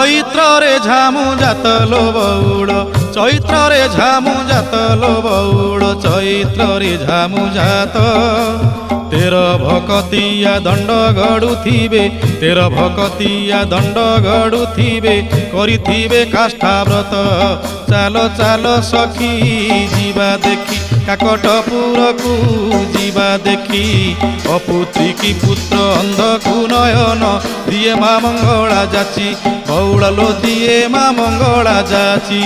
চৈত্রে ঝামু জাতলো বৌড়, চৈত্রে ঝামু জাতলো বৌড়, চৈত্রে ঝামু জাত। তের ভকতিয়া দণ্ড গড়ুথিবে, তের ভকতিয়া দণ্ড গড়ুথিবে, করিথিবে কাষ্ঠাব্রত। চালো চালো সখী ଯିବା দেখি, কাকটপুরকু ଯିବା দেখি। অপুত্রী কি পুত্র অন্ধকু নয়ন, দিয়ে মা মঙ্গলা যাচি, বৌড়ালো দিয়ে মা মঙ্গলা যাচি।